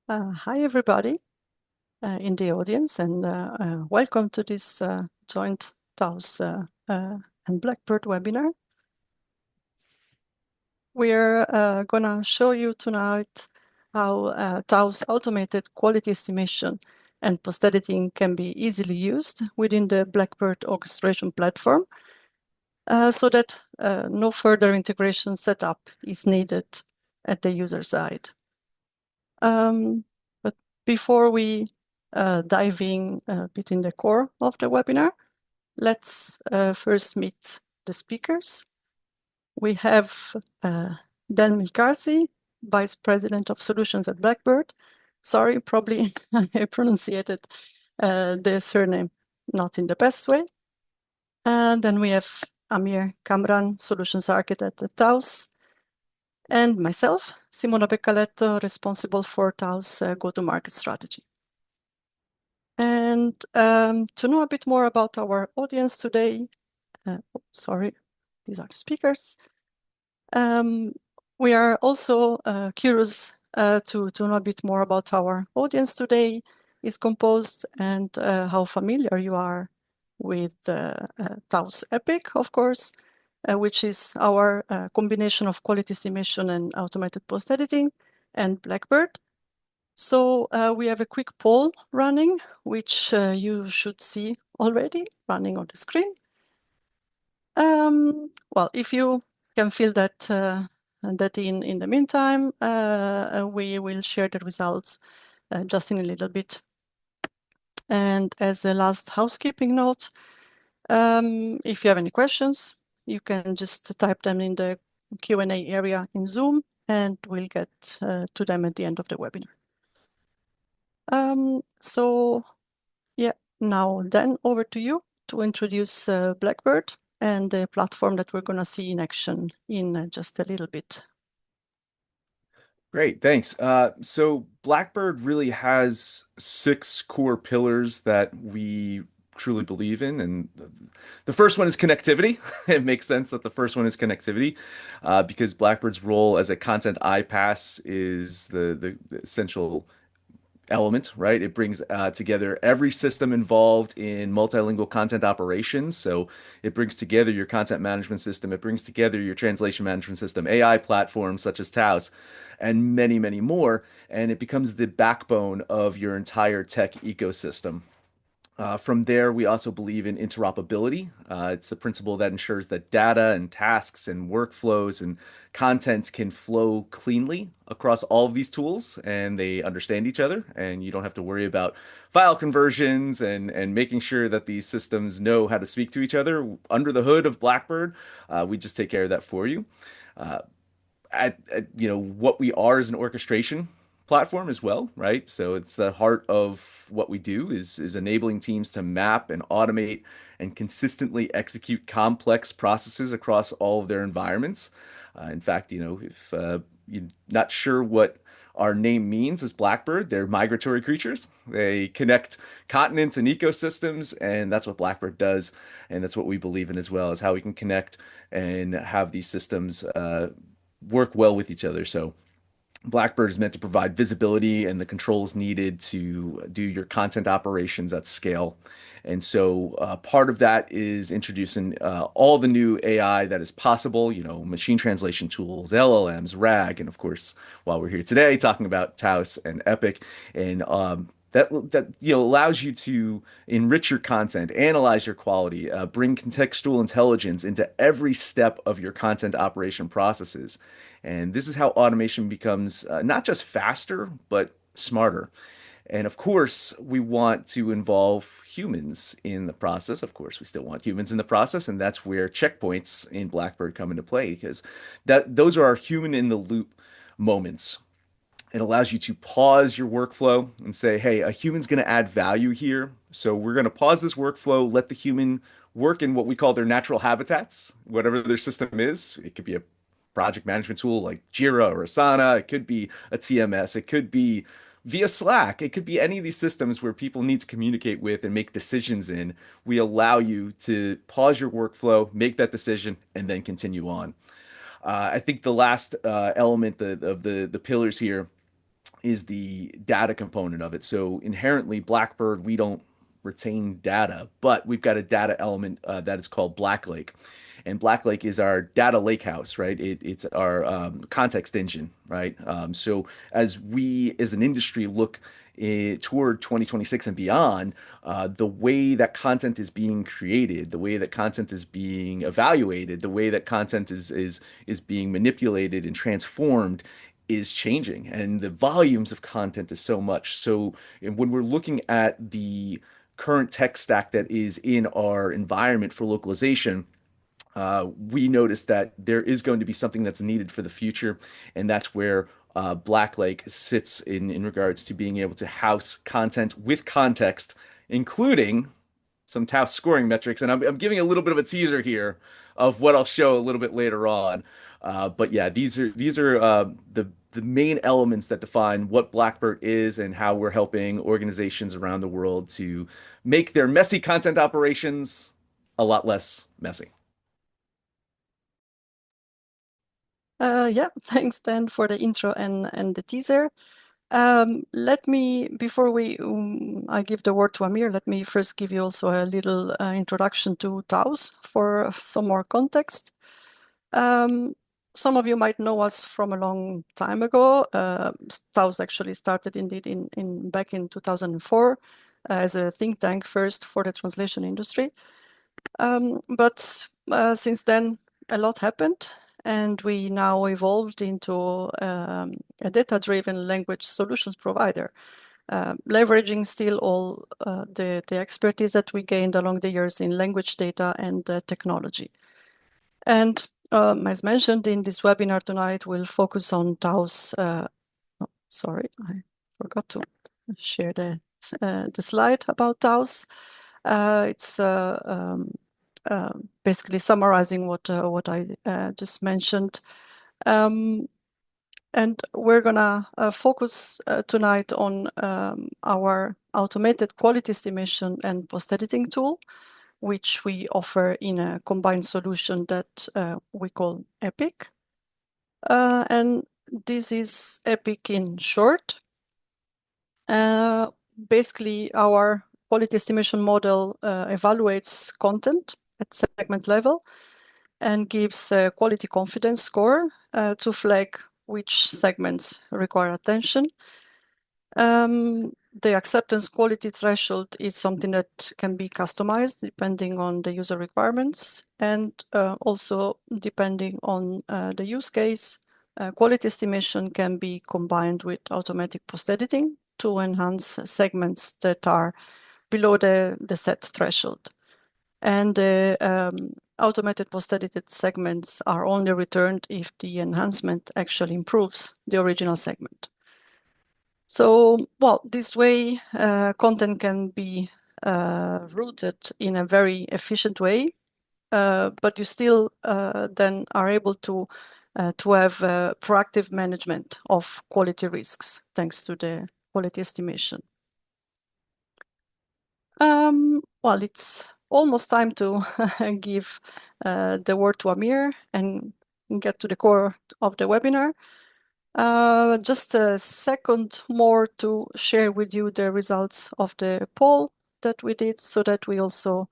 Hi, everybody in the audience, and welcome to this joint TAUS and Blackbird webinar. We're going to show you tonight how TAUS automated quality estimation and post-editing can be easily used within the Blackbird orchestration platform so that no further integration setup is needed at the user side. But before we dive in a bit in the core of the webinar, let's first meet the speakers. We have Dan McCarthy, Vice President of Solutions at Blackbird. Sorry, probably I pronounced the surname not in the best way. And then we have Amir Kamran, Solutions Architect at TAUS, and myself, Simona Beccaletto, responsible for TAUS go-to-market strategy. And to know a bit more about our audience today, sorry, these are the speakers. We are also curious to know a bit more about our audience today is composed and how familiar you are with TAUS EPIC, of course, which is our combination of quality estimation and automated post-editing, and Blackbird. So we have a quick poll running, which you should see already running on the screen. Well, if you can fill that in the meantime, we will share the results just in a little bit. And as a last housekeeping note, if you have any questions, you can just type them in the Q&A area in Zoom, and we'll get to them at the end of the webinar. So yeah, now then over to you to introduce Blackbird and the platform that we're going to see in action in just a little bit. Great, thanks. So Blackbird really has 6 core pillars that we truly believe in, and the first one is connectivity. It makes sense that the first one is connectivity, because Blackbird's role as a content iPaaS is the essential element, right? It brings together every system involved in multilingual content operations. So it brings together your content management system, it brings together your translation management system, AI platforms such as TAUS, and many, many more. And it becomes the backbone of your entire tech ecosystem. From there, we also believe in interoperability. It's the principle that ensures that data and tasks and workflows and content can flow cleanly across all of these tools and they understand each other. And you don't have to worry about file conversions and making sure that these systems know how to speak to each other. Under the hood of Blackbird, we just take care of that for you. Uh, what we are is an orchestration platform as well, right? So it's the heart of what we do is enabling teams to map and automate and consistently execute complex processes across all of their environments. In fact, if you're not sure what our name means as Blackbird, they're migratory creatures. They connect continents and ecosystems, and that's what Blackbird does, and that's what we believe in as well, is how we can connect and have these systems work well with each other. So Blackbird is meant to provide visibility and the controls needed to do your content operations at scale. And so part of that is introducing all the new AI that is possible, machine translation tools, LLMs, RAG, and of course, while we're here today talking about TAUS and EPIC, and that allows you to enrich your content, analyze your quality, bring contextual intelligence into every step of your content operation processes. And this is how automation becomes not just faster, but smarter. And of course, we want to involve humans in the process. Of course, we still want humans in the process, and that's where checkpoints in Blackbird come into play because those are our human in the loop moments. It allows you to pause your workflow and say, hey, a human's going to add value here. So we're going to pause this workflow, let the human work in what we call their natural habitats, whatever their system is. It could be a project management tool like Jira or Asana. It could be a TMS. It could be via Slack. It could be any of these systems where people need to communicate with and make decisions in. We allow you to pause your workflow, make that decision, and then continue on. I think the last element of the pillars here is the data component of it. So inherently, Blackbird, we don't retain data, but we've got a data element that is called Blacklake. And Blacklake is our data lakehouse, right? It's our context engine, right? So as we as an industry look toward 2026 and beyond, the way that content is being created, the way that content is being evaluated, the way that content is being manipulated and transformed is changing, and the volumes of content is so much. So when we're looking at the current tech stack that is in our environment for localization, we noticed that there is going to be something that's needed for the future, and that's where Blacklake sits in regards to being able to house content with context, including some TAUS scoring metrics. And I'm giving a little bit of a teaser here of what I'll show a little bit later on. But yeah, these are the main elements that define what Blackbird is and how we're helping organizations around the world to make their messy content operations a lot less messy. Yeah, thanks Dan for the intro and the teaser. Let me, before I give the word to Amir, let me first give you also a little introduction to TAUS for some more context. Some of you might know us from a long time ago. TAUS actually started indeed back in 2004 as a think tank first for the translation industry. But since then, a lot happened, and we now evolved into a data-driven language solutions provider, leveraging still all the expertise that we gained along the years in language data and technology. And as mentioned in this webinar tonight, we'll focus on TAUS. Sorry, I forgot to share the slide about TAUS. It's basically summarizing what I just mentioned. And we're gonna focus tonight on our automated quality estimation and post-editing tool, which we offer in a combined solution that we call APE. And this is APE in short. Basically, our quality estimation model evaluates content at segment level and gives a quality confidence score to flag which segments require attention. The acceptance quality threshold is something that can be customized depending on the user requirements, and also depending on the use case. Quality estimation can be combined with automatic post-editing to enhance segments that are below the set threshold. And automated post-edited segments are only returned if the enhancement actually improves the original segment. So, well, this way, content can be routed in a very efficient way, but you still then are able to have proactive management of quality risks thanks to the quality estimation. Well, it's almost time to give the word to Amir and get to the core of the webinar. Just a second more to share with you the results of the poll that we did, so that we also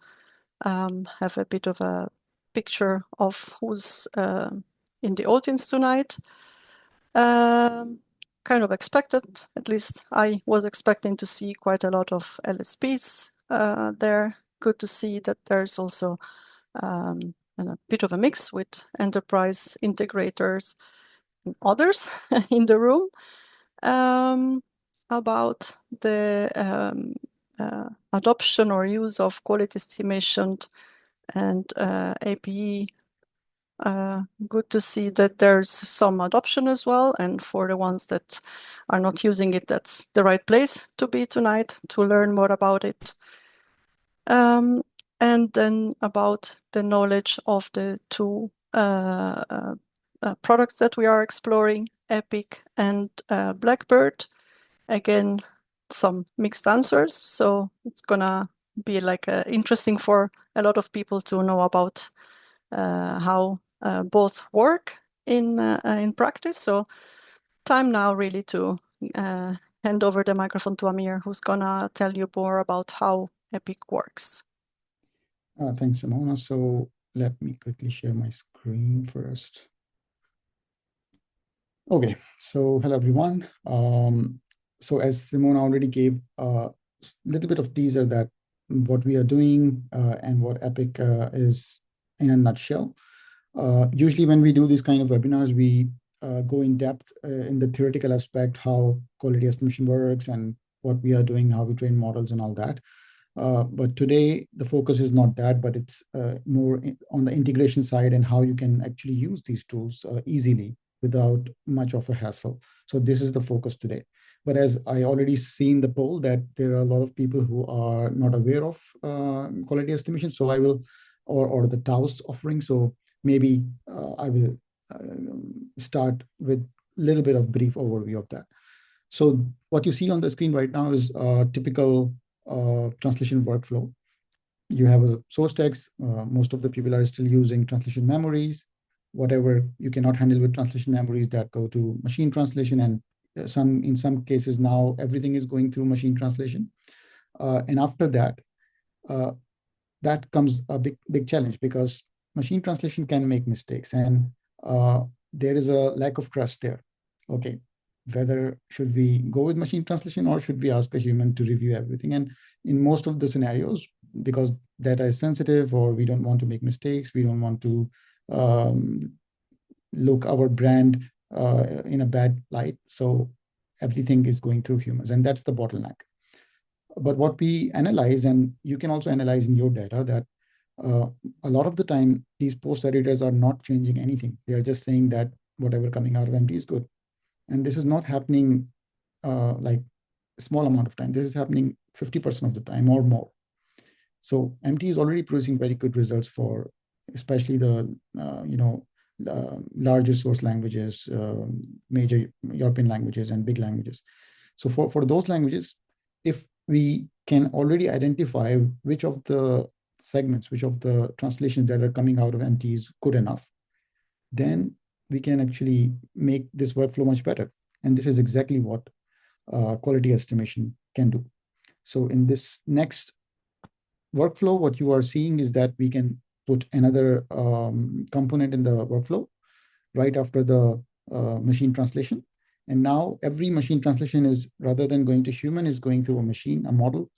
have a bit of a picture of who's in the audience tonight. Kind of expected, at least I was expecting to see quite a lot of LSPs there. Good to see that there's also a bit of a mix with enterprise integrators and others in the room. About the adoption or use of quality estimation and APE. Good to see that there's some adoption as well, and for the ones that are not using it, that's the right place to be tonight to learn more about it. And then about the knowledge of the two products that we are exploring, APE and Blackbird. Again, some mixed answers, so it's gonna be like interesting for a lot of people to know about how both work in practice. So time now really to hand over the microphone to Amir, who's gonna tell you more about how APE works. Thanks, Simona. So let me quickly share my screen first. Okay, so hello everyone. So as Simona already gave a little bit of teaser that what we are doing and what APIC is in a nutshell. Usually when we do these kind of webinars, we go in depth in the theoretical aspect, how quality estimation works and what we are doing, how we train models and all that. But today, the focus is not that, but it's more on the integration side and how you can actually use these tools easily without much of a hassle. So this is the focus today. But as I already seen the poll that there are a lot of people who are not aware of quality estimation. So I will, or the TAUS offering. So maybe I will start with a little bit of brief overview of that. So what you see on the screen right now is a typical translation workflow. You have a source text. Most of the people are still using translation memories. Whatever you cannot handle with translation memories, that go to machine translation, and in some cases now everything is going through machine translation. And after that, that comes a big challenge, because machine translation can make mistakes, and there is a lack of trust there. Okay, whether should we go with machine translation or should we ask a human to review everything? And in most of the scenarios, because data is sensitive or we don't want to make mistakes, we don't want to look our brand in a bad light, so everything is going through humans, and that's the bottleneck. But what we analyze, and you can also analyze in your data, that a lot of the time these post editors are not changing anything. They are just saying that whatever coming out of MT is good. And this is not happening like a small amount of time. This is happening 50% of the time or more. So MT is already producing very good results for especially the larger source languages, major European languages and big languages. So for those languages, if we can already identify which of the segments, which of the translations that are coming out of MT is good enough, then we can actually make this workflow much better. And this is exactly what quality estimation can do. So in this next workflow, what you are seeing is that we can put another component in the workflow right after the machine translation. And now every machine translation is, rather than going to human, is going through a machine, a model,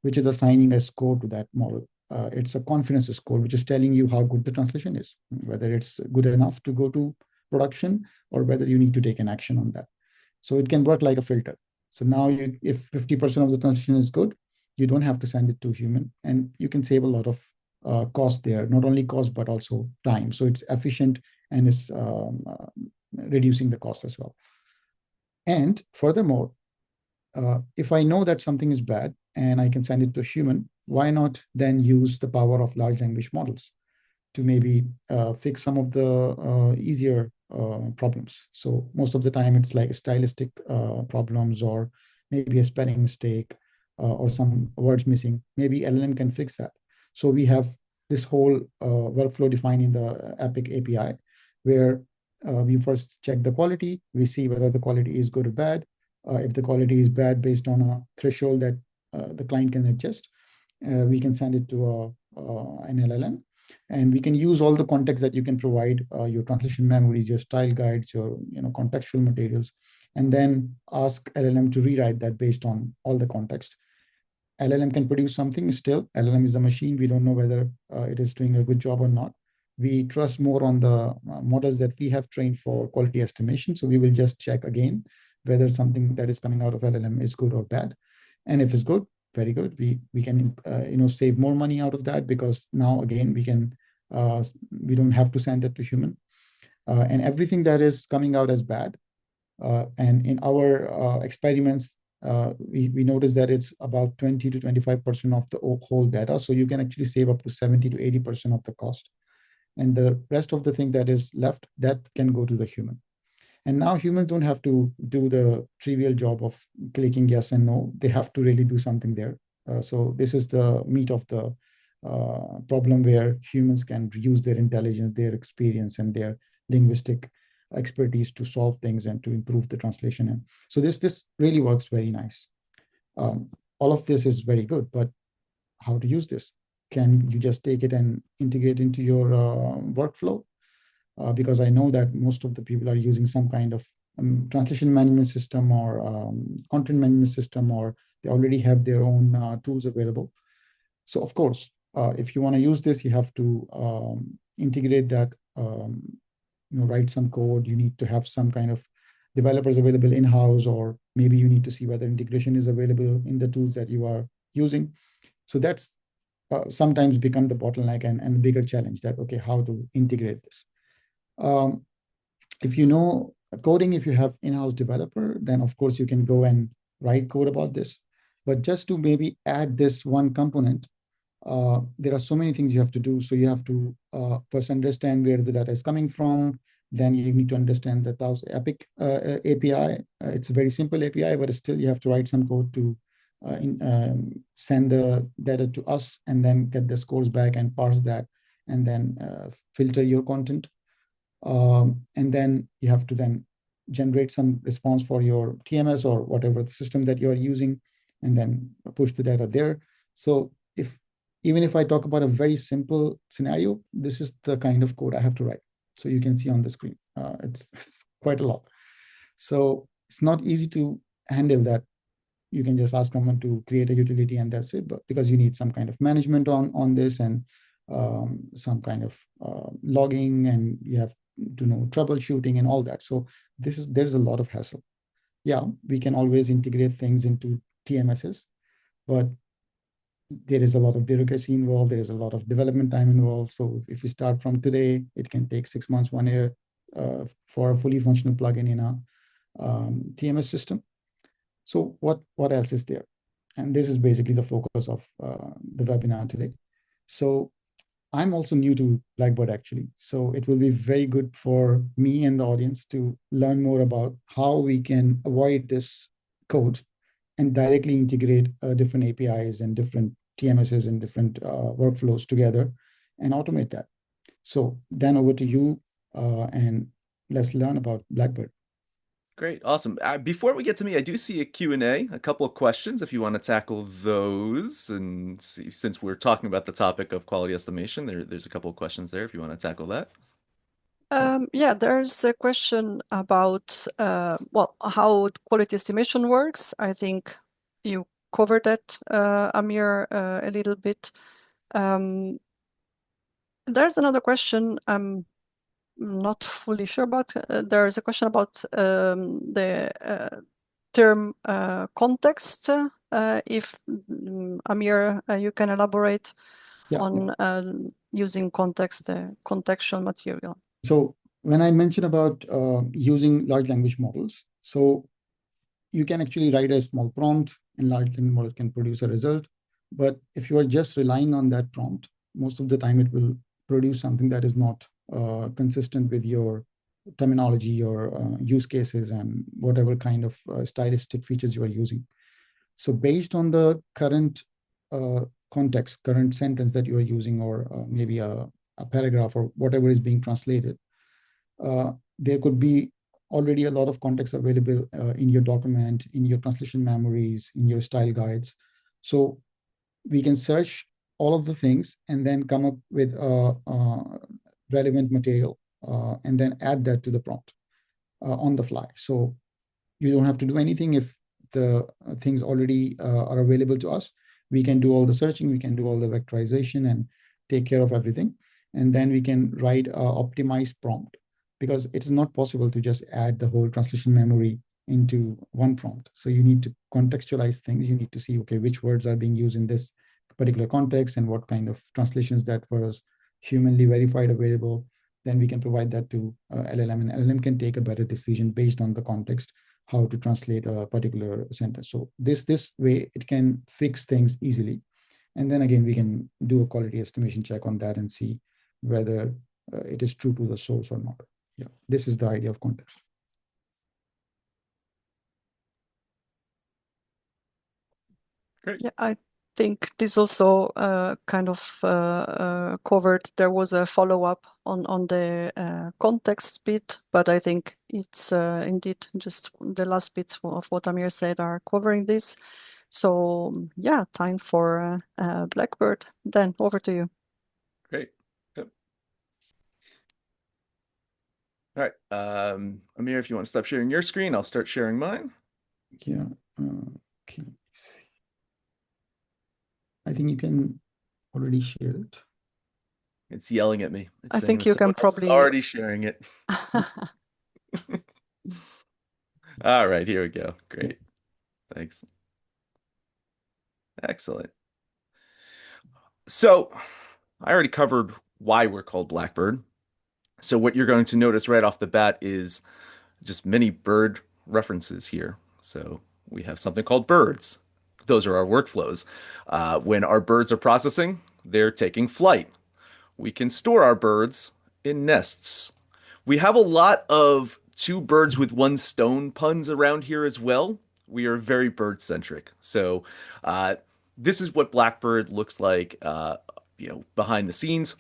which is assigning a score to that model. It's a confidence score, which is telling you how good the translation is, whether it's good enough to go to production or whether you need to take an action on that. So it can work like a filter. So now if 50% of the translation is good, you don't have to send it to human, and you can save a lot of cost there, not only cost, but also time. So it's efficient and it's reducing the cost as well. And furthermore, if I know that something is bad and I can send it to a human, why not then use the power of large language models to maybe fix some of the easier problems? So most of the time it's like stylistic problems, or maybe a spelling mistake, or some words missing. Maybe LLM can fix that. So we have this whole workflow defined in the APIC API, where we first check the quality. We see whether the quality is good or bad. If the quality is bad based on a threshold that the client can adjust, we can send it to an LLM. And we can use all the context that you can provide, your translation memories, your style guides, your contextual materials, and then ask LLM to rewrite that based on all the context. LLM can produce something. Still, LLM is a machine. We don't know whether it is doing a good job or not. We trust more on the models that we have trained for quality estimation. So we will just check again whether something that is coming out of LLM is good or bad. And if it's good, very good. We can save more money out of that, because now again we don't have to send it to human. And everything that is coming out as bad, and in our experiments, we noticed that it's about 20 to 25% of the whole data. So you can actually save up to 70 to 80% of the cost. And the rest of the thing that is left, that can go to the human. And now humans don't have to do the trivial job of clicking yes and no. They have to really do something there. So this is the meat of the problem, where humans can use their intelligence, their experience, and their linguistic expertise to solve things and to improve the translation. And so this really works very nice. All of this is very good, but how to use this? Can you just take it and integrate into your workflow? Because I know that most of the people are using some kind of translation management system or content management system, or they already have their own tools available. So of course, if you want to use this, you have to integrate that, write some code. You need to have some kind of developers available in-house, or maybe you need to see whether integration is available in the tools that you are using. So that's sometimes become the bottleneck and the bigger challenge, that, okay, how to integrate this. If you know coding, if you have in-house developer, then of course you can go and write code about this. But just to maybe add this one component, there are so many things you have to do. So you have to first understand where the data is coming from. Then you need to understand the TAUS APE API. It's a very simple API, but still you have to write some code to send the data to us, and then get the scores back and parse that, and then filter your content. And then you have to then generate some response for your TMS or whatever the system that you're using, and then push the data there. So even if I talk about a very simple scenario, this is the kind of code I have to write. So you can see on the screen, it's quite a lot. So it's not easy to handle that. You can just ask someone to create a utility and that's it, but because you need some kind of management on this, and some kind of logging, and you have to know troubleshooting and all that. So there's a lot of hassle. Yeah, we can always integrate things into TMSs, but there is a lot of bureaucracy involved. There is a lot of development time involved. So if we start from today, it can take 6 months, 1 year for a fully functional plugin in a TMS system. So what else is there? And this is basically the focus of the webinar today. So I'm also new to Blackbird, actually. So it will be very good for me and the audience to learn more about how we can avoid this code and directly integrate different APIs and different TMSs and different workflows together and automate that. So Dan, over to you, and let's learn about Blackbird. Great, awesome. Before we get to me, I do see a Q&A, a couple of questions if you want to tackle those. And see, since we're talking about the topic of quality estimation, there's a couple of questions there if you want to tackle that. Yeah, there's a question about how quality estimation works. I think you covered that, Amir, a little bit. There's another question I'm not fully sure about. There's a question about the term context. If Amir, you can elaborate on using context, contextual material. So when I mentioned about using large language models, so you can actually write a small prompt and large language model can produce a result. But if you are just relying on that prompt, most of the time it will produce something that is not consistent with your terminology, your use cases, and whatever kind of stylistic features you are using. So based on the current context, current sentence that you are using, or maybe a paragraph or whatever is being translated, there could be already a lot of context available in your document, in your translation memories, in your style guides. So we can search all of the things and then come up with relevant material and then add that to the prompt on the fly. So you don't have to do anything if the things already are available to us. We can do all the searching, we can do all the vectorization and take care of everything. And then we can write an optimized prompt, because it's not possible to just add the whole translation memory into one prompt. So you need to contextualize things. You need to see, okay, which words are being used in this particular context and what kind of translations that was humanly verified available. Then we can provide that to LLM, and LLM can take a better decision based on the context, how to translate a particular sentence. So this way it can fix things easily. And then again, we can do a quality estimation check on that and see whether it is true to the source or not. Yeah, this is the idea of context. Great. Yeah, think this also kind of covered. There was a follow-up on the context bit, but I think it's indeed just the last bits of what Amir said are covering this. So yeah, time for Blackbird. Then over to you. Great. Yep. All right. Amir, if you want to stop sharing your screen, I'll start sharing mine. Yeah. Okay. Let me see. I think you can already share it. It's yelling at me. It's I saying think that you can someone else is probably. already sharing it. All right, here we go. Great. Thanks. Excellent. So I already covered why we're called Blackbird. So what you're going to notice right off the bat is just many bird references here. So we have something called birds. Those are our workflows. When our birds are processing, they're taking flight. We can store our birds in nests. We have a lot of two birds with one stone puns around here as well. We are very bird centric. So this is what Blackbird looks like, behind the scenes.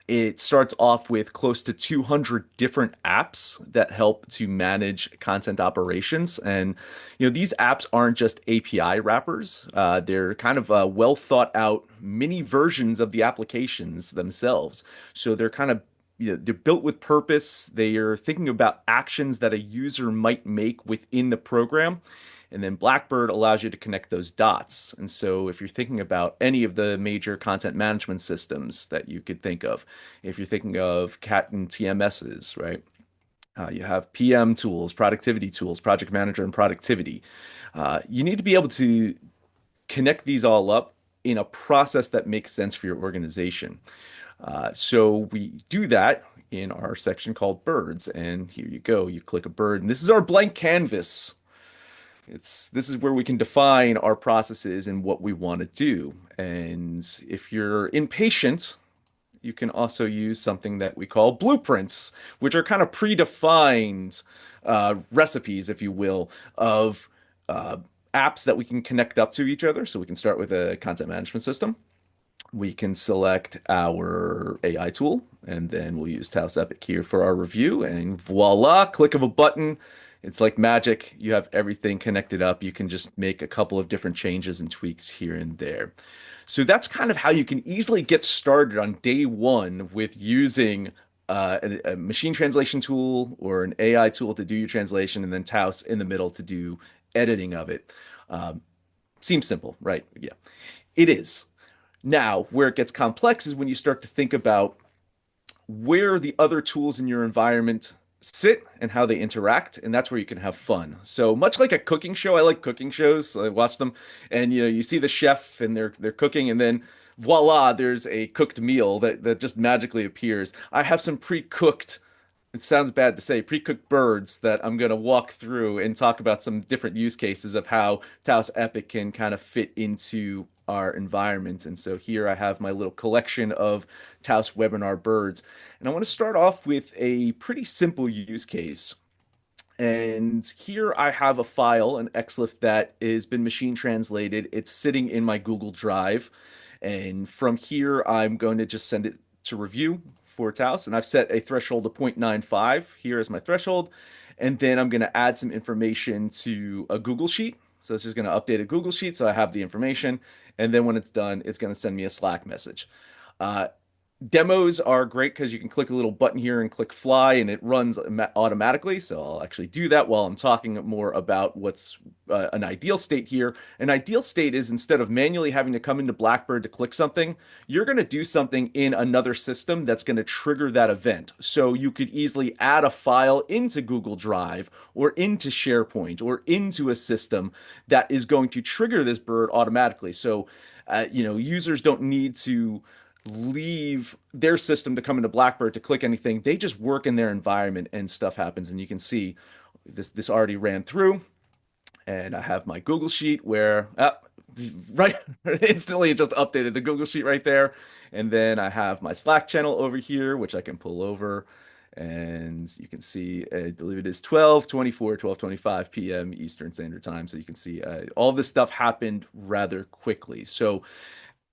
It starts off with close to 200 different apps that help to manage content operations. And, these apps aren't just API wrappers. They're kind of well thought out mini versions of the applications themselves. So they're kind of, they're built with purpose. They are thinking about actions that a user might make within the program. And then Blackbird allows you to connect those dots. And so if you're thinking about any of the major content management systems that you could think of, if you're thinking of CAT and TMSs, right? You have PM tools, productivity tools, project manager, and productivity. You need to be able to connect these all up in a process that makes sense for your organization. So we do that in our section called birds. And here you go. You click a bird, and this is our blank canvas. This is where we can define our processes and what we want to do. And if you're impatient, you can also use something that we call blueprints, which are kind of predefined recipes, if you will, of apps that we can connect up to each other. So we can start with a content management system. We can select our AI tool, and then we'll use TAUS Epic here for our review. And voila, click of a button. It's like magic. You have everything connected up. You can just make a couple of different changes and tweaks here and there. So that's kind of how you can easily get started on day one with using a machine translation tool or an AI tool to do your translation, and then TAUS in the middle to do editing of it. Seems simple, right? Yeah, it is. Now, where it gets complex is when you start to think about where the other tools in your environment sit and how they interact, and that's where you can have fun. So much like a cooking show, I like cooking shows. I watch them, and you see the chef and they're cooking, and then voila, there's a cooked meal that just magically appears. I have some pre-cooked, it sounds bad to say, pre-cooked birds that I'm going to walk through and talk about some different use cases of how TAUS Epic can kind of fit into our environment. And so here I have my little collection of TAUS webinar birds. And I want to start off with a pretty simple use case. And here I have a file, an XLIF that has been machine translated. It's sitting in my Google Drive. And from here, I'm going to just send it to review for TAUS. And I've set a threshold of 0.95 here as my threshold. And then I'm going to add some information to a Google Sheet. So it's just going to update a Google Sheet so I have the information. And then when it's done, it's going to send me a Slack message. Uh, Demos are great because you can click a little button here and click fly and it runs automatically. So I'll actually do that while I'm talking more about what's an ideal state here. An ideal state is instead of manually having to come into Blackbird to click something, you're going to do something in another system that's going to trigger that event. So you could easily add a file into Google Drive or into SharePoint or into a system that is going to trigger this bird automatically. So, users don't need to leave their system to come into Blackbird to click anything. They just work in their environment and stuff happens. And you can see this already ran through. And I have my Google Sheet where right instantly it just updated the Google Sheet right there. And then I have my Slack channel over here, which I can pull over And you can see, I believe it is 12:24, 12:25 p.m. Eastern Standard Time. So you can see all this stuff happened rather quickly. So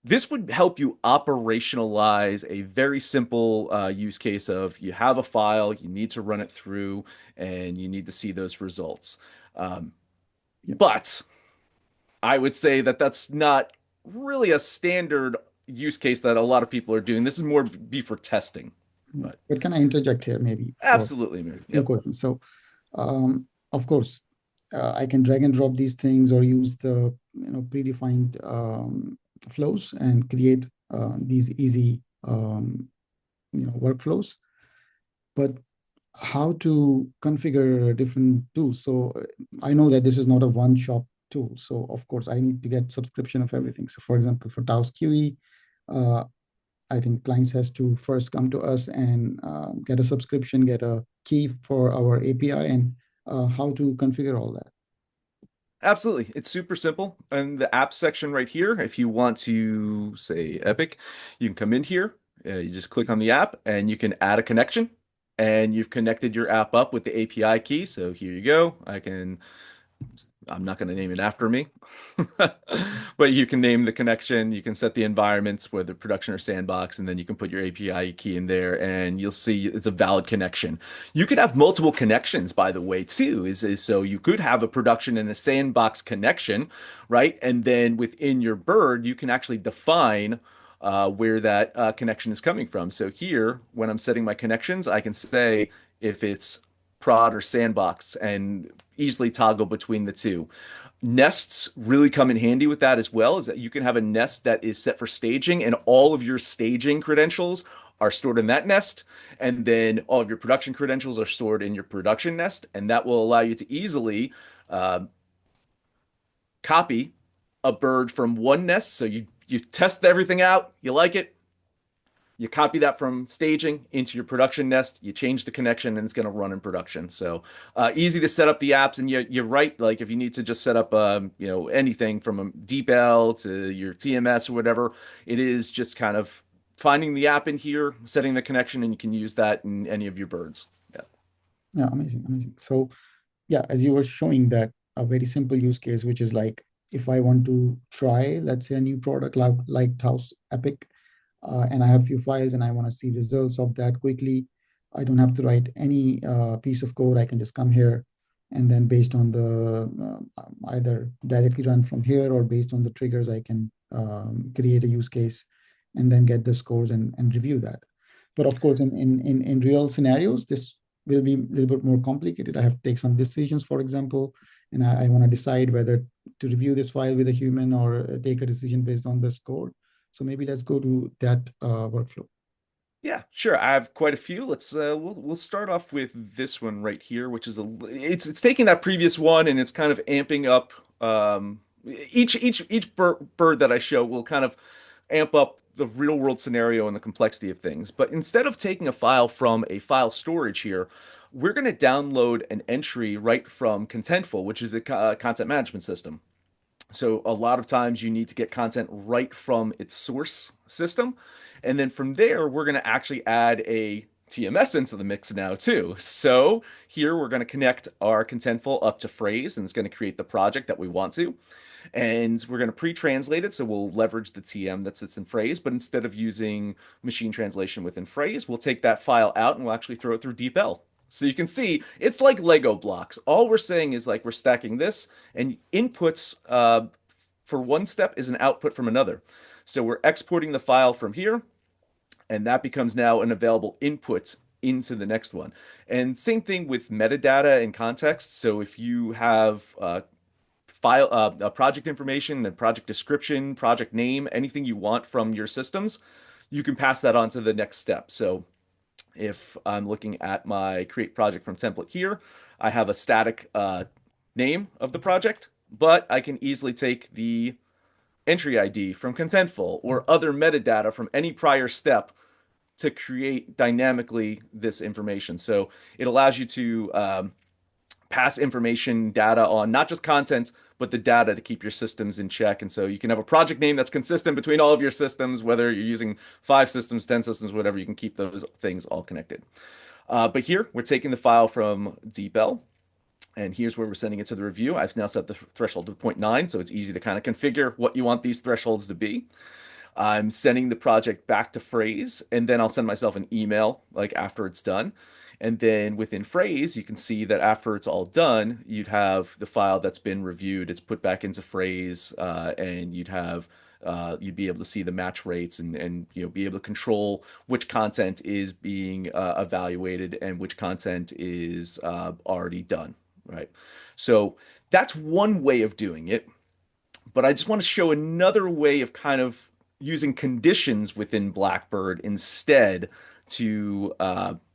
this would help you operationalize a very simple use case of you have a file, you need to run it through, and you need to see those results. Um, Yeah. but I would say that that's not really a standard use case that a lot of people are doing. This is more be for testing. But But can I interject here maybe for absolutely, a few yep. questions? So, of course, I can drag and drop these things or use the predefined flows and create these easy workflows. But how to configure different tools? So I know that this is not a one-shop tool. So of course, I need to get subscription of everything. So for example, for TAUS QE, I think clients has to first come to us and get a subscription, get a key for our API, and how to configure all that. Absolutely. It's super simple. And the app section right here, if you want to say Epic, you can come in here. You just click on the app and you can add a connection. And you've connected your app up with the API key. So here you go. I'm not going to name it after me, but you can name the connection. You can set the environments, whether production or sandbox, and then you can put your API key in there, and you'll see it's a valid connection. You could have multiple connections, by the way, too. Is so you could have a production and a sandbox connection, right? And then within your bird, you can actually define where that connection is coming from. So here, when I'm setting my connections, I can say if it's prod or sandbox and easily toggle between the two. Nests really come in handy with that as well, is that you can have a nest that is set for staging and all of your staging credentials are stored in that nest. And then all of your production credentials are stored in your production nest. And that will allow you to easily copy a bird from one nest. So you test everything out, you like it, you copy that from staging into your production nest, you change the connection, and it's going to run in production. So easy to set up the apps. And you're right. Like if you need to just set up, anything from a DeepL to your TMS or whatever, it is just kind of finding the app in here, setting the connection, and you can use that in any of your birds. Yeah. Yeah, amazing, amazing. So yeah, as you were showing that a very simple use case, which is like if I want to try, let's say, a new product like Taos Epic, and I have a few files and I want to see results of that quickly. I don't have to write any piece of code. I can just come here and then based on the either directly run from here or based on the triggers, I can create a use case and then get the scores and review that. But of course, in real scenarios, this will be a little bit more complicated. I have to take some decisions, for example, and I want to decide whether to review this file with a human or take a decision based on the score. So maybe let's go to that workflow. Yeah, sure. I have quite a few. Let's we'll start off with this one right here, which is it's taking that previous one and it's kind of amping up each bird that I show will kind of amp up the real world scenario and the complexity of things. But instead of taking a file from a file storage here, we're going to download an entry right from Contentful, which is a content management system. So a lot of times you need to get content right from its source system. And then from there, we're going to actually add a TMS into the mix now too. So here we're going to connect our Contentful up to Phrase, and it's going to create the project that we want to. And we're going to pre-translate it. So we'll leverage the TM that sits in Phrase, but instead of using machine translation within Phrase, we'll take that file out and we'll actually throw it through DeepL. So you can see it's like Lego blocks. All we're saying is like we're stacking this, and inputs for one step is an output from another. So we're exporting the file from here, and that becomes now an available input into the next one. And same thing with metadata and context. So if you have project information, the project description, project name, anything you want from your systems, you can pass that on to the next step. So if I'm looking at my create project from template here, I have a static name of the project, but I can easily take the entry ID from Contentful or other metadata from any prior step to create dynamically this information. So it allows you to pass information, data on not just content, but the data to keep your systems in check. And so you can have a project name that's consistent between all of your systems, whether you're using 5 systems, 10 systems, whatever, you can keep those things all connected. But here we're taking the file from DeepL, and here's where we're sending it to the review. I've now set the threshold to 0.9, so it's easy to kind of configure what you want these thresholds to be. I'm sending the project back to Phrase, and then I'll send myself an email like after it's done. And then within Phrase, you can see that after it's all done, you'd have the file that's been reviewed. It's put back into Phrase, and you'd be able to see the match rates and be able to control which content is being evaluated and which content is already done, right? So that's one way of doing it. But I just want to show another way of kind of using conditions within Blackbird instead to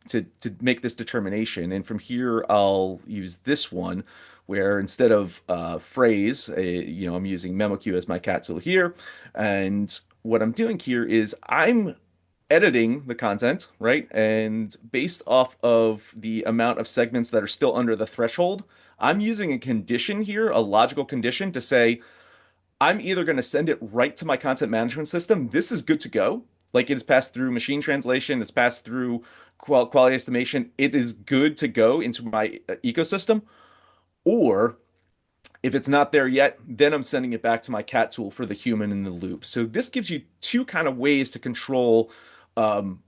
to make this determination. And from here, I'll use this one where instead of phrase, I'm using MemoQ as my cat tool here. And what I'm doing here is I'm editing the content, right? And based off of the amount of segments that are still under the threshold, I'm using a condition here, a logical condition to say, I'm either going to send it right to my content management system. This is good to go. Like it is passed through machine translation, it's passed through quality estimation. It is good to go into my ecosystem. Or if it's not there yet, then I'm sending it back to my cat tool for the human in the loop. So this gives you two kind of ways to control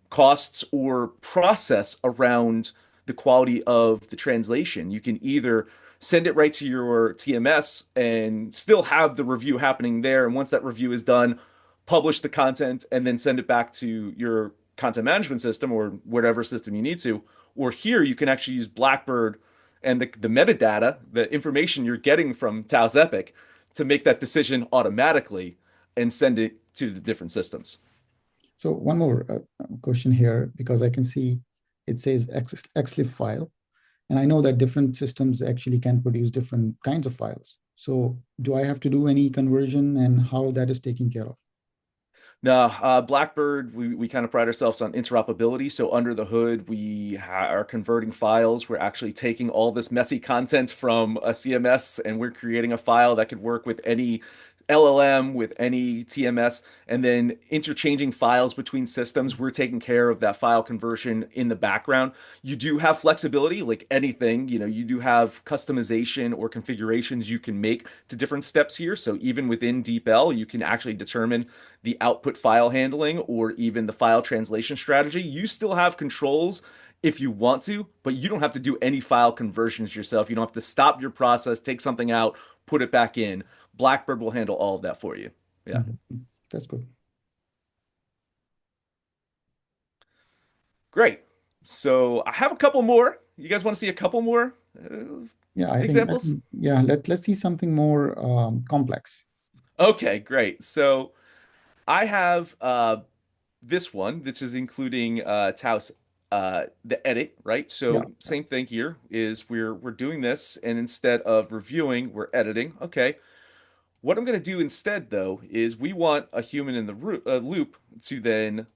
costs or process around the quality of the translation. You can either send it right to your TMS and still have the review happening there. And once that review is done, publish the content and then send it back to your content management system or whatever system you need to. Or here you can actually use Blackbird and the metadata, the information you're getting from TAUS Epic to make that decision automatically and send it to the different systems. So one more question here, because I can see it says XLIF file, and I know that different systems actually can produce different kinds of files. So do I have to do any conversion, and how that is taken care of? No, Blackbird, we kind of pride ourselves on interoperability. So under the hood, we are converting files. We're actually taking all this messy content from a CMS and we're creating a file that could work with any LLM, with any TMS, and then interchanging files between systems. We're taking care of that file conversion in the background. You do have flexibility, like anything, you do have customization or configurations you can make to different steps here. So even within DeepL, you can actually determine the output file handling or even the file translation strategy. You still have controls if you want to, but you don't have to do any file conversions yourself. You don't have to stop your process, take something out, put it back in. Blackbird will handle all of that for you. Yeah. Mm-hmm. That's good. Great. So I have a couple more. You guys want to see a couple more Yeah, examples? Yeah, let's see something more complex. Okay, great. So I have this one, which is including Taos, the edit, right? Yeah. So same thing here is we're doing this, and instead of reviewing, we're editing. Okay. What I'm going to do instead, though, is we want a human in the loop to then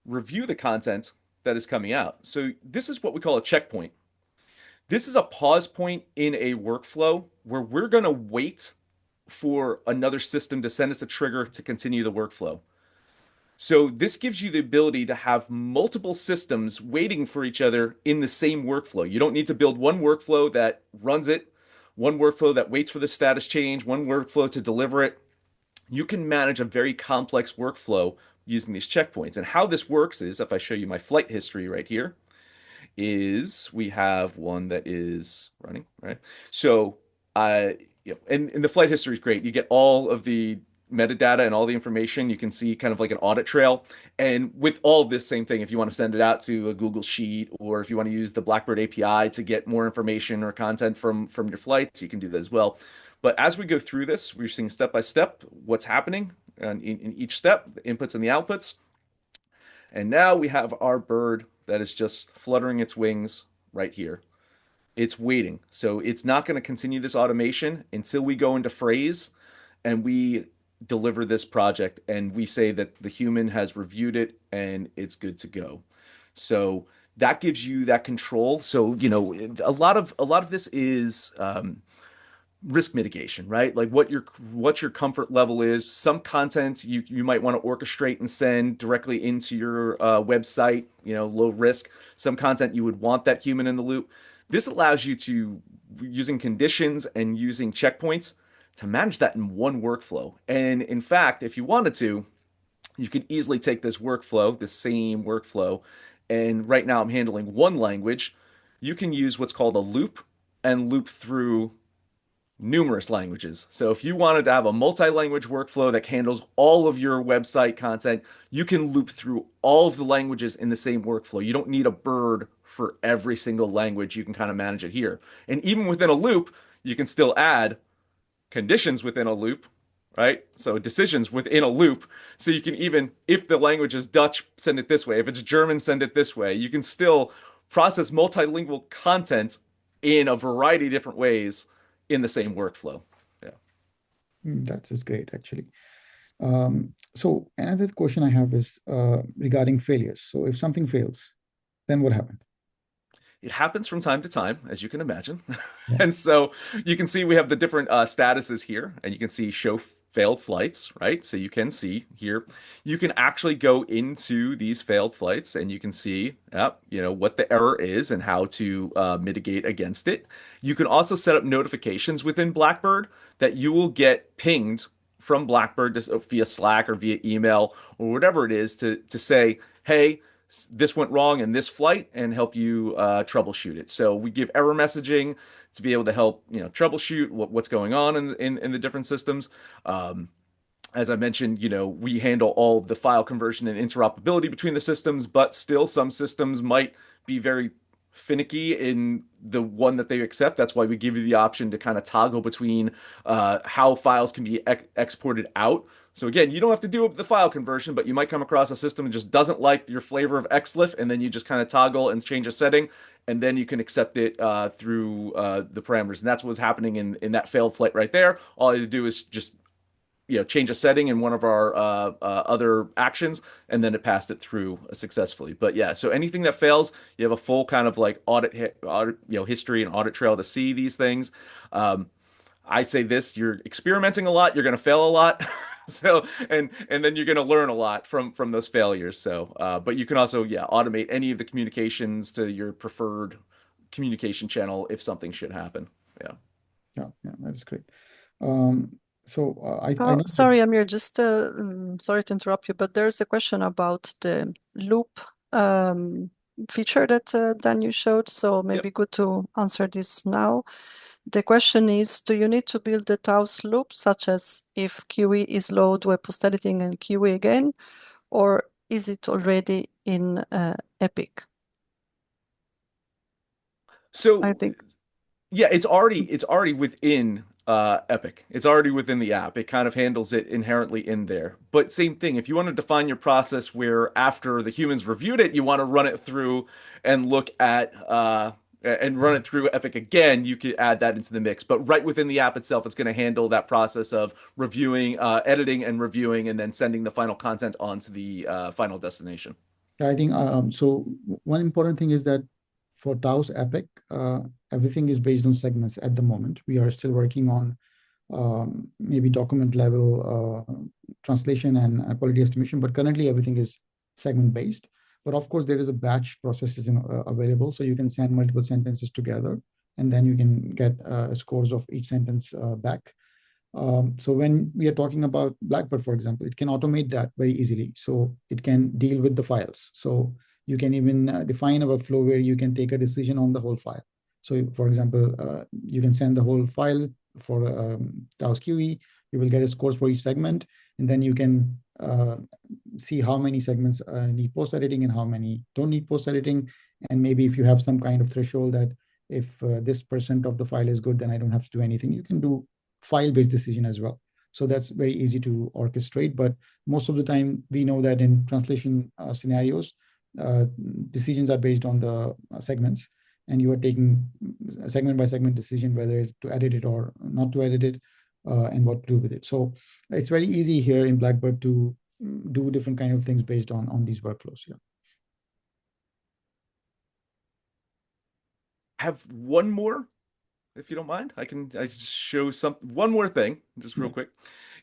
review the content that is coming out. So this is what we call a checkpoint. This is a pause point in a workflow where we're going to wait for another system to send us a trigger to continue the workflow. So this gives you the ability to have multiple systems waiting for each other in the same workflow. You don't need to build one workflow that runs it, one workflow that waits for the status change, one workflow to deliver it. You can manage a very complex workflow using these checkpoints. And how this works is, if I show you my flight history right here, is we have one that is running, right? So, and the flight history is great. You get all of the metadata and all the information. You can see kind of like an audit trail. And with all of this, same thing, if you want to send it out to a Google Sheet or if you want to use the Blackbird API to get more information or content from your flights, you can do that as well. But as we go through this, we're seeing step by step what's happening in each step, the inputs and the outputs. And now we have our bird that is just fluttering its wings right here. It's waiting. So it's not going to continue this automation until we go into phrase and we deliver this project and we say that the human has reviewed it and it's good to go. So that gives you that control. So, a lot of this is risk mitigation, right? Like what your comfort level is. Some content you might want to orchestrate and send directly into your website, low risk. Some content you would want that human in the loop. This allows you to, using conditions and using checkpoints, to manage that in one workflow. And in fact, if you wanted to, you could easily take this workflow, the same workflow, and right now I'm handling one language. You can use what's called a loop and loop through numerous languages. So if you wanted to have a multi-language workflow that handles all of your website content, you can loop through all of the languages in the same workflow. You don't need a bird for every single language. You can kind of manage it here. And even within a loop, you can still add conditions within a loop, right? So decisions within a loop. So you can even, if the language is Dutch, send it this way. If it's German, send it this way. You can still process multilingual content in a variety of different ways in the same workflow. Yeah. That is great, actually. So another question I have is regarding failures. So if something fails, then what happened? It happens from time to time, as you can imagine. Yeah. And so you can see we have the different statuses here, and you can see show failed flights, right? So you can see here, you can actually go into these failed flights and you can see, what the error is and how to mitigate against it. You can also set up notifications within Blackbird that you will get pinged from Blackbird via Slack or via email or whatever it is to say, hey, this went wrong in this flight, and help you troubleshoot it. So we give error messaging to be able to help troubleshoot what's going on in the different systems. As I mentioned, we handle all of the file conversion and interoperability between the systems, but still some systems might be very finicky in the one that they accept. That's why we give you the option to kind of toggle between how files can be exported out. So again, you don't have to do the file conversion, but you might come across a system that just doesn't like your flavor of xlif, and then you just kind of toggle and change a setting, and then you can accept it through the parameters. And that's what's happening in that failed flight right there. All you do is just change a setting in one of our other actions, and then it passed it through successfully. But yeah, so anything that fails, you have a full kind of like audit history and audit trail to see these things. I say this: you're experimenting a lot, you're going to fail a lot. So and then you're going to learn a lot from those failures. So but you can also automate any of the communications to your preferred communication channel if something should happen. Yeah, that is great. So I Oh, know sorry, Amir, just sorry to interrupt you, but there's a question about the loop feature that Dan you showed, so maybe good to answer this now. The question is, do you need to build the TAUS loop, such as if QE is low, do a post-editing and QE again, or is it already in Epic? So I think. yeah, it's already within Epic. It's already within the app. It kind of handles it inherently in there. But same thing, if you want to define your process where after the humans reviewed it, you want to run it through and look at and run it through Epic again, you could add that into the mix. But right within the app itself, it's going to handle that process of reviewing, editing and reviewing, and then sending the final content onto the final destination. I think so. One important thing is that for TAUS Epic, everything is based on segments at the moment. We are still working on maybe document level translation and quality estimation, but currently everything is segment based. But of course, there is a batch processes available, so you can send multiple sentences together, and then you can get scores of each sentence back. So when we are talking about Blackbird, for example, it can automate that very easily. So it can deal with the files. So you can even define a workflow where you can take a decision on the whole file. So for example, you can send the whole file for TAUS QE, you will get a scores for each segment, and then you can see how many segments need post-editing and how many don't need post-editing. And maybe if you have some kind of threshold that if this percent of the file is good, then I don't have to do anything. You can do file-based decision as well. So that's very easy to orchestrate. But most of the time, we know that in translation scenarios, decisions are based on the segments, and you are taking a segment by segment decision whether to edit it or not to edit it, and what to do with it. So it's very easy here in Blackbird to do different kind of things based on these workflows. Yeah. Have one more. if you don't mind, I show one more thing, just real Yeah. quick.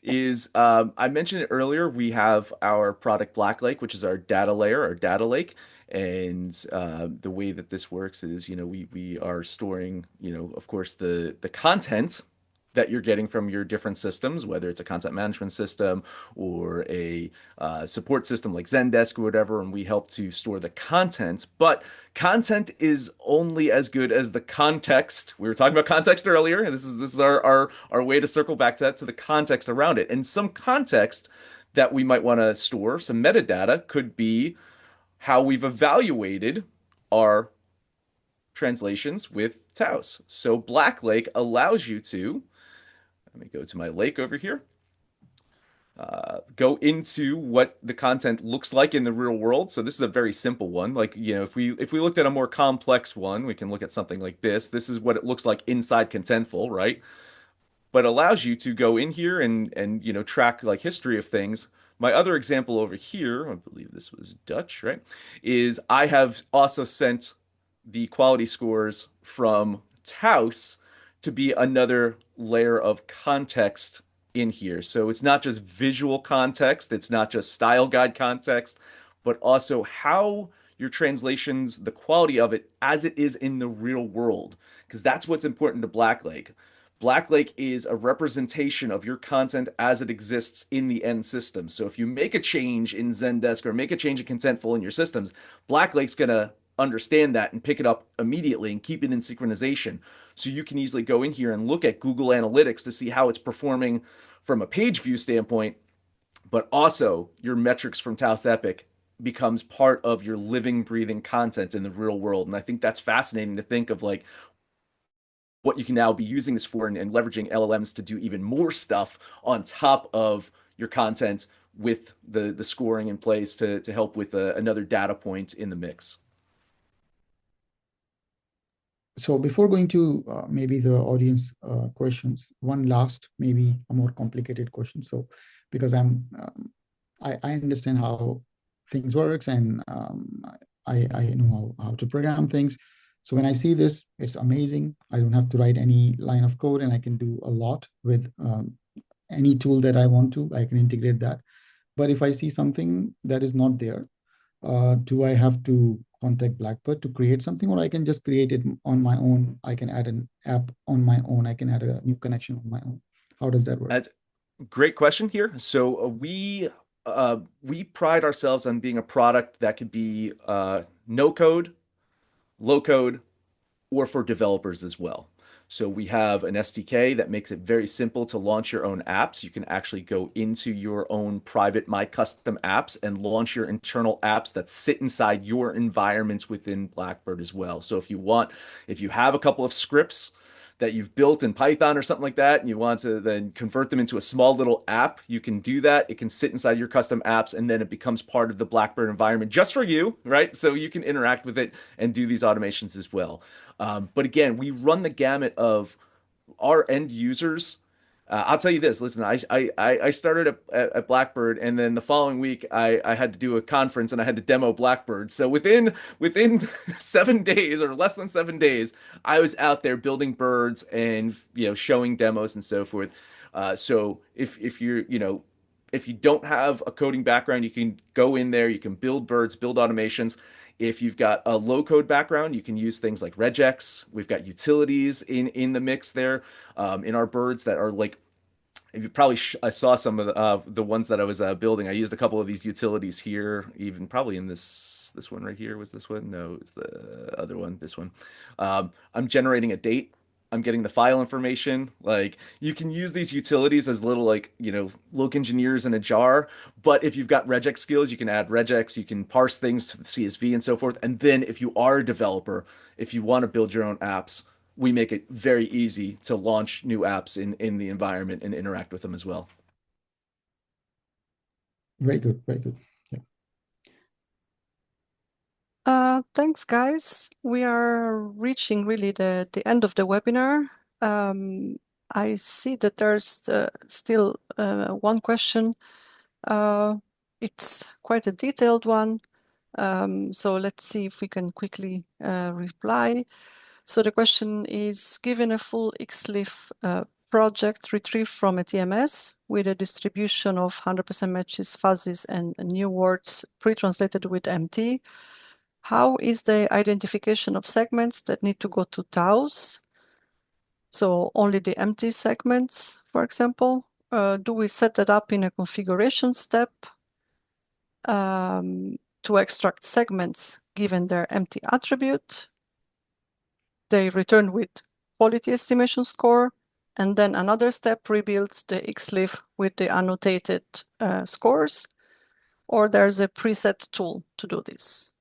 Is I mentioned it earlier, we have our product Black Lake, which is our data layer, our data lake. And the way that this works is, we are storing, of course, the content that you're getting from your different systems, whether it's a content management system or a support system like Zendesk or whatever, and we help to store the content. But content is only as good as the context. We were talking about context earlier, and this is our way to circle back to that, to the context around it. And some context that we might want to store, some metadata, could be how we've evaluated our translations with TAUS. So Black Lake allows you to, let me go to my lake over here, go into what the content looks like in the real world. So this is a very simple one. Like, if we looked at a more complex one, we can look at something like this. This is what it looks like inside Contentful, right? But allows you to go in here and track like history of things. My other example over here, I believe this was Dutch, right? Is I have also sent the quality scores from TAUS to be another layer of context in here. So it's not just visual context, it's not just style guide context, but also how your translations, the quality of it as it is in the real world. Because that's what's important to Black Lake. Black Lake is a representation of your content as it exists in the end system. So if you make a change in Zendesk or make a change in Contentful in your systems, Black Lake's going to understand that and pick it up immediately and keep it in synchronization. So you can easily go in here and look at Google Analytics to see how it's performing from a page view standpoint, but also your metrics from Taos Epic becomes part of your living, breathing content in the real world. And I think that's fascinating to think of, like, what you can now be using this for, and leveraging LLMs to do even more stuff on top of your content with the scoring in place to help with another data point in the mix. So before going to maybe the audience questions, one last, maybe a more complicated question. So because I understand how things works, and I know how to program things. So when I see this, it's amazing. I don't have to write any line of code, and I can do a lot with any tool that I want to. I can integrate that. But if I see something that is not there, do I have to contact Blackbird to create something, or I can just create it on my own? I can add an app on my own. I can add a new connection on my own. How does that work? That's a great question here. So we pride ourselves on being a product that could be no code, low code, or for developers as well. So we have an SDK that makes it very simple to launch your own apps. You can actually go into your own private My Custom apps and launch your internal apps that sit inside your environments within Blackbird as well. So if you have a couple of scripts that you've built in Python or something like that, and you want to then convert them into a small little app, you can do that. It can sit inside your custom apps, and then it becomes part of the Blackbird environment just for you, right? So you can interact with it and do these automations as well. But again, we run the gamut of our end users. I'll tell you this. Listen, I started at Blackbird, and then the following week I had to do a conference and I had to demo Blackbird. So within 7 days, or less than 7 days, I was out there building birds and showing demos and so forth. So if you don't have a coding background, you can go in there, you can build birds, build automations. If you've got a low code background, you can use things like regex. We've got utilities in the mix there, in our birds that are like, you probably I saw some of the ones that I was building. I used a couple of these utilities here, even probably in this one right here. Was this one? No, it's the other one. This one. I'm generating a date. I'm getting the file information. Like, you can use these utilities as little, like, loc engineers in a jar. But if you've got regex skills, you can add regex, you can parse things to the CSV and so forth. And then if you are a developer, if you want to build your own apps, we make it very easy to launch new apps in the environment and interact with them as well. Very good, very good. Yeah. Thanks, guys. We are reaching really the end of the webinar. I see that there's still one question. It's quite a detailed one. So let's see if we can quickly reply. So the question is, given a full XLIF project retrieved from a TMS with a distribution of 100% matches, fuzzies, and new words pre-translated with MT, how is the identification of segments that need to go to TAUS? So only the empty segments, for example. Do we set that up in a configuration step to extract segments given their empty attribute? They return with quality estimation score, and then another step rebuilds the XLIF with the annotated scores, or there's a preset tool to do this.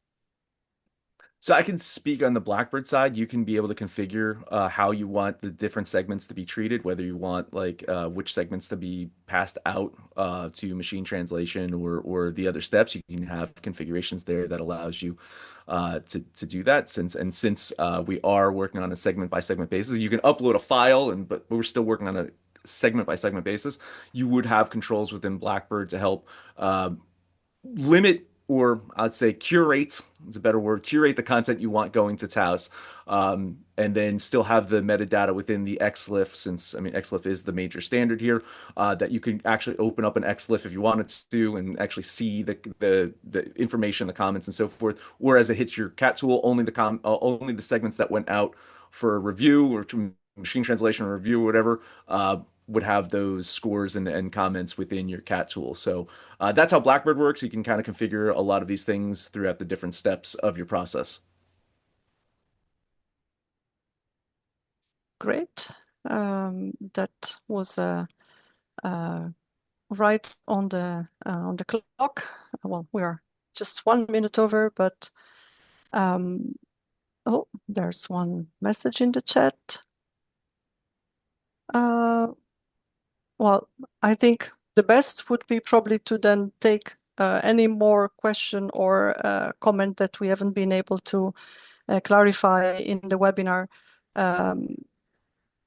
So I can speak on the Blackbird side. You can be able to configure how you want the different segments to be treated, whether you want like which segments to be passed out to machine translation or the other steps. You can have configurations there that allows you to do that. Since we are working on a segment by segment basis, you can upload a file, but we're still working on a segment by segment basis. You would have controls within Blackbird to help limit, or I'd say curate, it's a better word, curate the content you want going to TAUS, and then still have the metadata within the XLIF, since, I mean, XLIF is the major standard here, that you can actually open up an XLIF if you wanted to and actually see the information, the comments, and so forth. Or as it hits your CAT tool, only the segments that went out for review or to machine translation or review or whatever, would have those scores and comments within your CAT tool. So that's how Blackbird works. You can kind of configure a lot of these things throughout the different steps of your process. Great. That was right on the clock. Well, we are just 1 minute over, but oh, there's one message in the chat. Well, I think the best would be probably to then take any more question or comment that we haven't been able to clarify in the webinar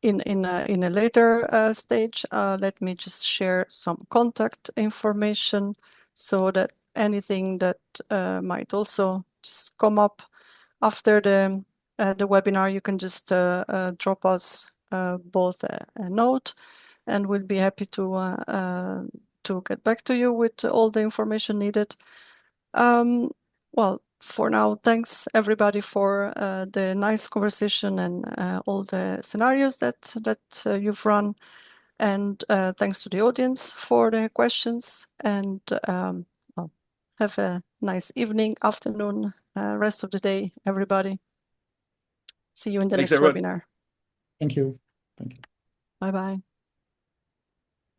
in a later stage. Let me just share some contact information so that anything that might also just come up after the webinar, you can just drop us both a note, and we'll be happy to get back to you with all the information needed. Well, for now, thanks everybody for the nice conversation and all the scenarios that you've run, and thanks to the audience for the questions. And well, have a nice evening, afternoon, rest of the day, everybody. See you in the Thanks, next everybody. webinar. Thank you. Thank you. Bye-bye.